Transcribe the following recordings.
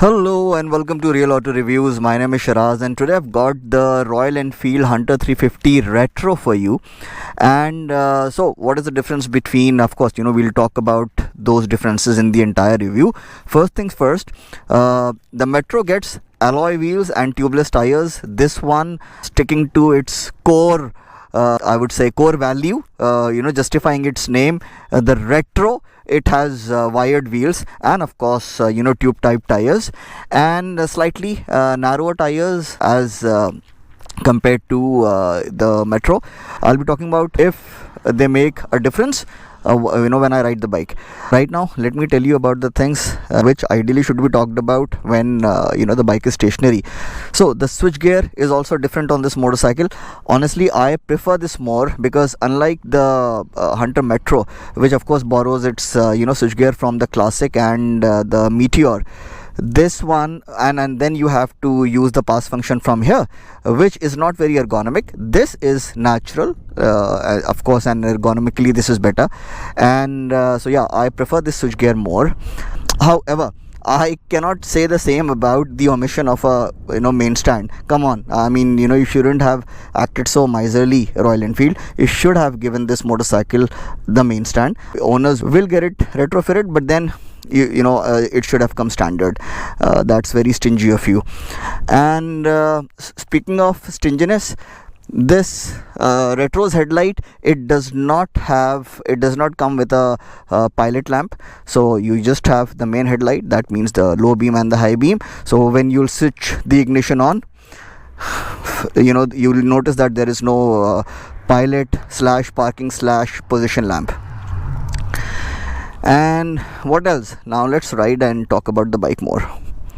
Hello and welcome to Real Auto Reviews. My name is Shiraz and today I've got the Royal Enfield Hunter 350 Retro for you. And so what is the difference between, of course, we'll talk about those differences in the entire review. First things first, the Metro gets alloy wheels and tubeless tires. This one sticking to its core, I would say core value, justifying its name. The Retro, it has wired wheels and of course tube type tires and slightly narrower tires as compared to the Metro. I'll be talking about if they make a difference when I ride the bike. Right now let me tell you about the things which ideally should be talked about when the bike is stationary. So the switchgear is also different on this motorcycle. Honestly, I prefer this more because unlike the Hunter Metro, which of course borrows its switchgear from the Classic and the Meteor, this one and then you have to use the pass function from here, which is not very ergonomic. This is natural, of course, and ergonomically this is better. And so yeah, I prefer this switchgear more. However, I cannot say the same about the omission of a main stand. Come on, I mean, you shouldn't have acted so miserly, Royal Enfield. You should have given this motorcycle the main stand. Owners will get it retrofitted, but then it should have come standard. That's very stingy of you. And speaking of stinginess, this Retro's headlight, it does not come with a pilot lamp. So you just have the main headlight, that means the low beam and the high beam. So when you'll switch the ignition on, you'll notice that there is no pilot / parking / position lamp. And what else? Now let's ride and talk about the bike more.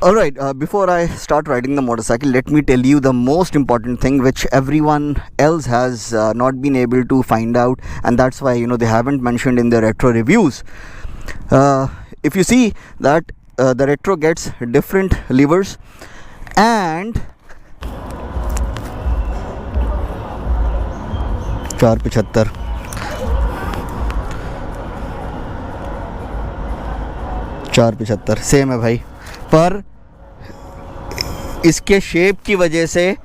Alright, before I start riding the motorcycle, let me tell you the most important thing which everyone else has not been able to find out, and that's why they haven't mentioned in their Retro reviews. If you see that the Retro gets different levers and 475 475 same है भाई, पर इसके shape की वजह से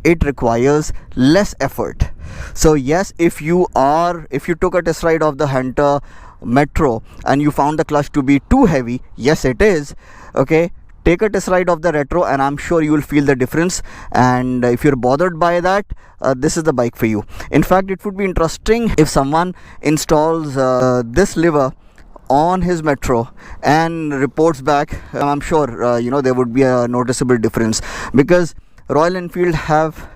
it requires less effort. So yes, if you took a test ride of the Hunter Metro and you found the clutch to be too heavy, yes it is, okay, take a test ride of the Retro and I'm sure you will feel the difference. And if you're bothered by that, this is the bike for you. In fact, it would be interesting if someone installs this lever on his Metro and reports back. I'm sure there would be a noticeable difference, because Royal Enfield have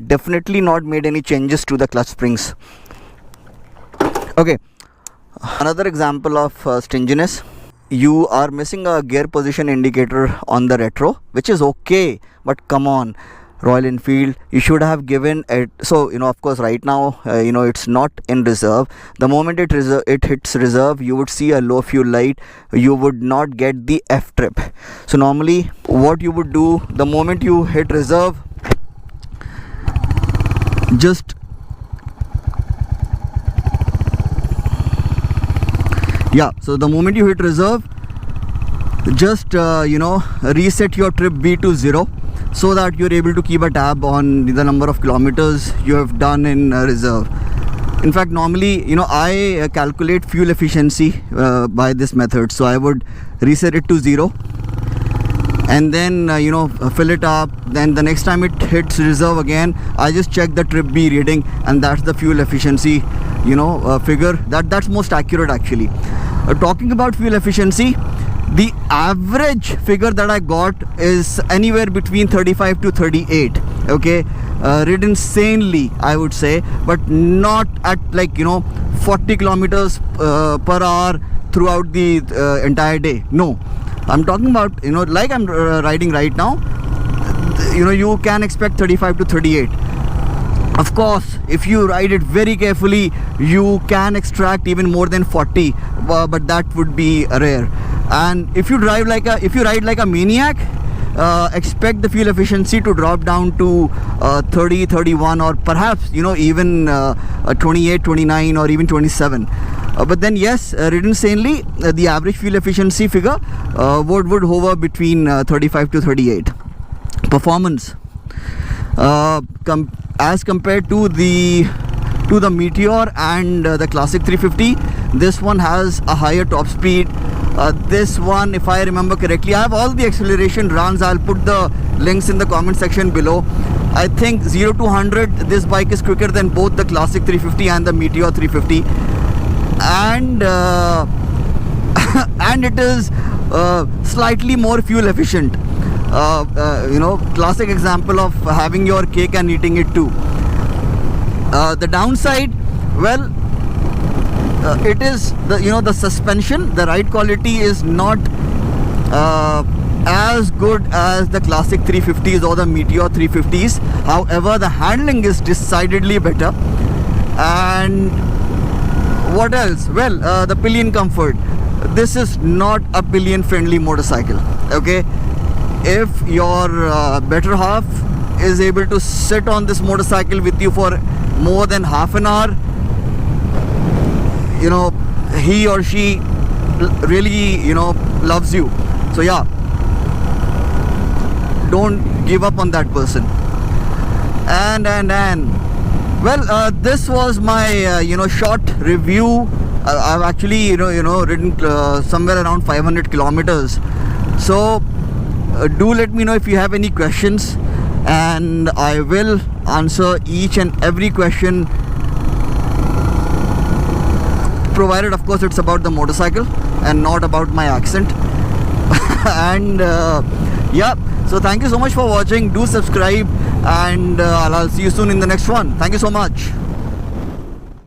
definitely not made any changes to the clutch springs. Okay, another example of stinginess, you are missing a gear position indicator on the Retro, which is okay, but come on, Royal Enfield, you should have given it. So of course right now it's not in reserve. The moment it hits reserve, you would see a low fuel light, you would not get the F trip. So normally what you would do, the moment you hit reserve, just so the moment you hit reserve, just reset your trip B to 0, so that you're able to keep a tab on the number of kilometers you have done in reserve. In fact, normally I calculate fuel efficiency by this method. So I would reset it to 0 and then fill it up. Then the next time it hits reserve again, I just check the trip B reading, and that's the fuel efficiency figure. That's most accurate actually. Talking about fuel efficiency, the average figure that I got is anywhere between 35 to 38. Okay, ridden sanely, I would say, but not at 40 kilometers per hour throughout the entire day. No, I'm talking about like I'm riding right now. You can expect 35 to 38. Of course, if you ride it very carefully, you can extract even more than 40, but that would be rare. And if you ride like a maniac, expect the fuel efficiency to drop down to 30, 31, or perhaps even 28, 29, or even 27. But then yes, ridden sanely, the average fuel efficiency figure would hover between 35 to 38. Performance, as compared to the Meteor and the Classic 350, this one has a higher top speed. This one, if I remember correctly, I have all the acceleration runs. I'll put the links in the comment section below. I think 0 to 100, this bike is quicker than both the Classic 350 and the Meteor 350, and and it is slightly more fuel efficient. Classic example of having your cake and eating it too. The downside, well, it is the suspension, the ride quality is not as good as the Classic 350s or the Meteor 350s. However, the handling is decidedly better. And what else? Well, the pillion comfort. This is not a pillion friendly motorcycle, okay? If your better half is able to sit on this motorcycle with you for more than half an hour, he or she really loves you. So yeah, don't give up on that person. And well, this was my short review. I've actually ridden somewhere around 500 kilometers. So do let me know if you have any questions, and I will answer each and every question, provided of course it's about the motorcycle and not about my accent. And yeah, so thank you so much for watching. Do subscribe, and I'll see you soon in the next one. Thank you so much.